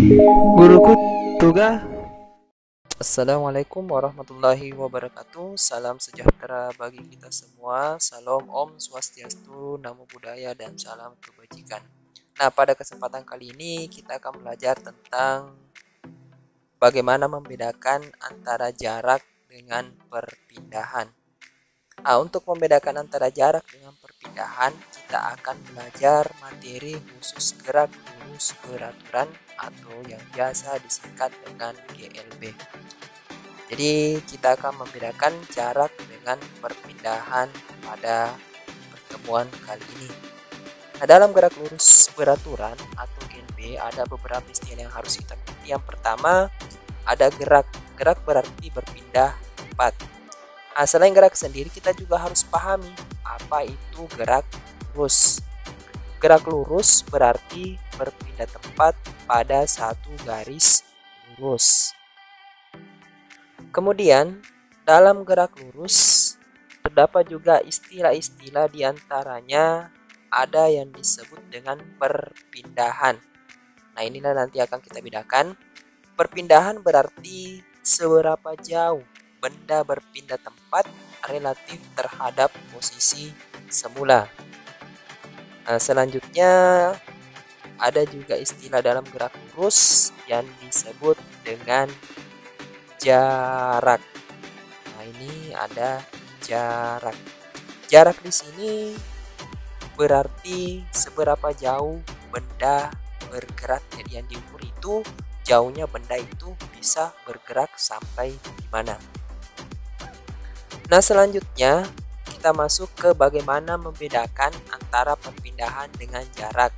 Guruku tugas. Assalamualaikum warahmatullahi wabarakatuh. Salam sejahtera bagi kita semua. Salam Om Swastiastu, Namo Buddhaya, dan salam kebajikan. Nah, pada kesempatan kali ini kita akan belajar tentang bagaimana membedakan antara jarak dengan perpindahan. Nah, untuk membedakan antara jarak dengan perpindahan, kita akan belajar materi khusus gerak lurus beraturan atau yang biasa disingkat dengan GLB. Jadi kita akan membedakan jarak dengan perpindahan pada pertemuan kali ini. Nah, dalam gerak lurus beraturan atau GLB ada beberapa istilah yang harus kita mengerti. Yang pertama ada gerak. Gerak berarti berpindah tempat. Nah, selain gerak sendiri kita juga harus pahami apa itu gerak lurus. Gerak lurus berarti berpindah tempat pada satu garis lurus. Kemudian dalam gerak lurus terdapat juga istilah-istilah, diantaranya ada yang disebut dengan perpindahan. Nah, inilah nanti akan kita bedakan. Perpindahan berarti seberapa jauh benda berpindah tempat relatif terhadap posisi semula. Nah, selanjutnya ada juga istilah dalam gerak lurus yang disebut dengan jarak. Nah, ini ada jarak. Jarak di sini berarti seberapa jauh benda bergerak. Jadi yang diukur itu jauhnya benda itu bisa bergerak sampai di mana. Nah, selanjutnya kita masuk ke bagaimana membedakan antara perpindahan dengan jarak.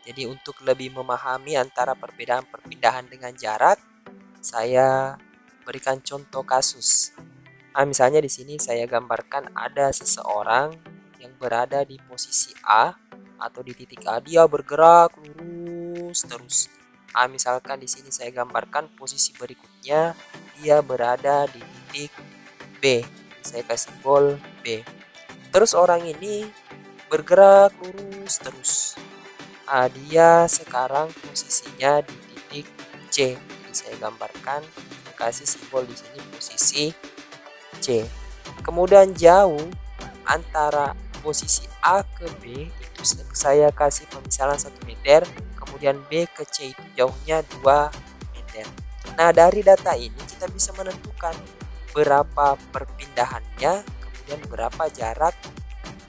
Jadi untuk lebih memahami antara perbedaan perpindahan dengan jarak, saya berikan contoh kasus. Nah, misalnya di sini saya gambarkan ada seseorang yang berada di posisi A atau di titik A, dia bergerak lurus terus. Nah, misalkan di sini saya gambarkan posisi berikutnya, dia berada di titik B. Saya kasih simbol B. Terus orang ini bergerak lurus terus. Nah, dia sekarang posisinya di titik C. Jadi saya gambarkan, saya kasih simbol di sini posisi C. Kemudian jauh antara posisi A ke B itu saya kasih pemisahan 1 meter. Kemudian B ke C itu jauhnya 2 meter. Nah, dari data ini kita bisa menentukan berapa perpindahannya, kemudian berapa jarak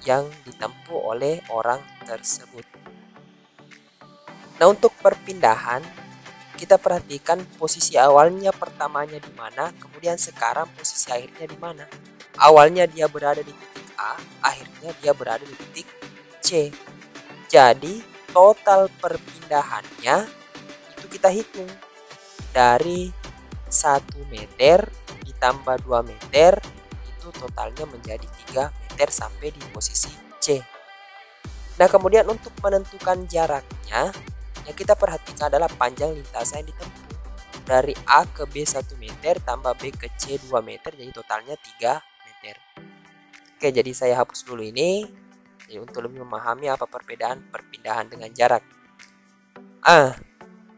yang ditempuh oleh orang tersebut. Nah, untuk perpindahan kita perhatikan posisi awalnya pertamanya di mana, kemudian sekarang posisi akhirnya di mana. Awalnya dia berada di titik A, akhirnya dia berada di titik C. Jadi total perpindahannya itu kita hitung dari 1 meter ditambah 2 meter itu totalnya menjadi 3 meter sampai di posisi C. Nah, kemudian untuk menentukan jaraknya yang kita perhatikan adalah panjang lintasan yang ditempuh. Dari A ke B 1 meter tambah B ke C 2 meter, jadi totalnya 3 meter. Oke, jadi saya hapus dulu ini jadi untuk lebih memahami apa perbedaan perpindahan dengan jarak.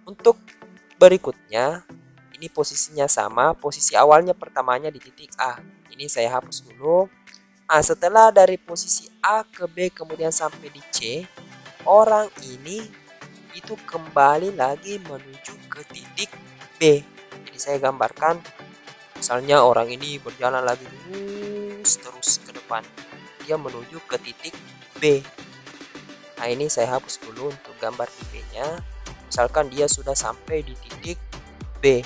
Untuk berikutnya ini posisinya sama, posisi awalnya pertamanya di titik A. Ini saya hapus dulu. Setelah dari posisi A ke B kemudian sampai di C, orang ini itu kembali lagi menuju ke titik B. Jadi saya gambarkan, misalnya orang ini berjalan lagi lurus terus ke depan. Dia menuju ke titik B. Nah, ini saya hapus dulu untuk gambar B-nya. Misalkan dia sudah sampai di titik B.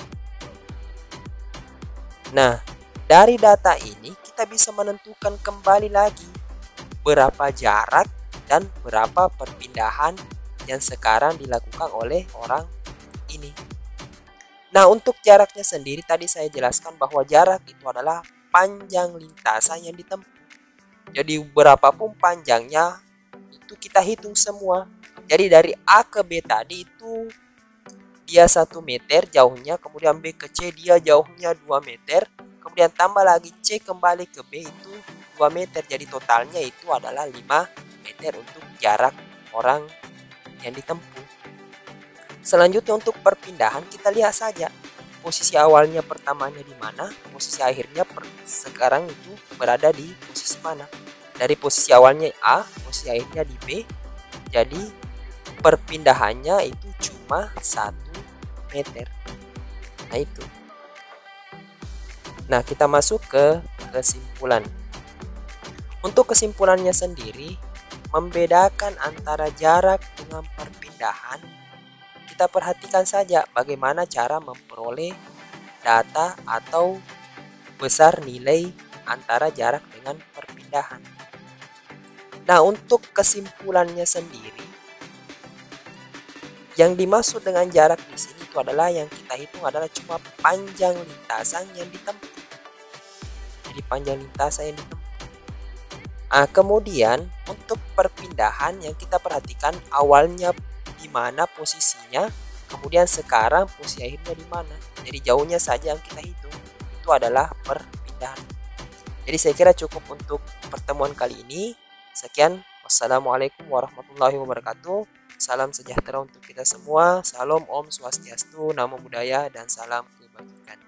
Nah, dari data ini kita bisa menentukan kembali lagi berapa jarak dan berapa perpindahan yang sekarang dilakukan oleh orang ini. Nah, untuk jaraknya sendiri tadi saya jelaskan bahwa jarak itu adalah panjang lintasan yang ditempuh. Jadi berapapun panjangnya itu kita hitung semua. Jadi dari A ke B tadi itu dia 1 meter jauhnya, kemudian B ke C dia jauhnya 2 meter, kemudian tambah lagi C kembali ke B itu 2 meter. Jadi totalnya itu adalah 5 meter untuk jarak orang yang ditempuh. Selanjutnya untuk perpindahan kita lihat saja posisi awalnya pertamanya di mana, posisi akhirnya sekarang itu berada di posisi mana. Dari posisi awalnya A, posisi akhirnya di B. Jadi perpindahannya itu cuma 1 meter. Nah itu. Nah, kita masuk ke kesimpulan. Untuk kesimpulannya sendiri, membedakan antara jarak dengan perpindahan, kita perhatikan saja bagaimana cara memperoleh data atau besar nilai antara jarak dengan perpindahan. Nah, untuk kesimpulannya sendiri, yang dimaksud dengan jarak di sini itu adalah yang kita hitung adalah cuma panjang lintasan yang ditempuh. Jadi panjang lintasan yang ditempuh. Nah, kemudian untuk perpindahan yang kita perhatikan awalnya di mana posisinya, kemudian sekarang posisi akhirnya di mana. Jadi jauhnya saja yang kita hitung itu adalah perpindahan. Jadi saya kira cukup untuk pertemuan kali ini. Sekian, wassalamualaikum warahmatullahi wabarakatuh. Salam sejahtera untuk kita semua. Salam Om Swastiastu, Namo Buddhaya, dan salam kebajikan.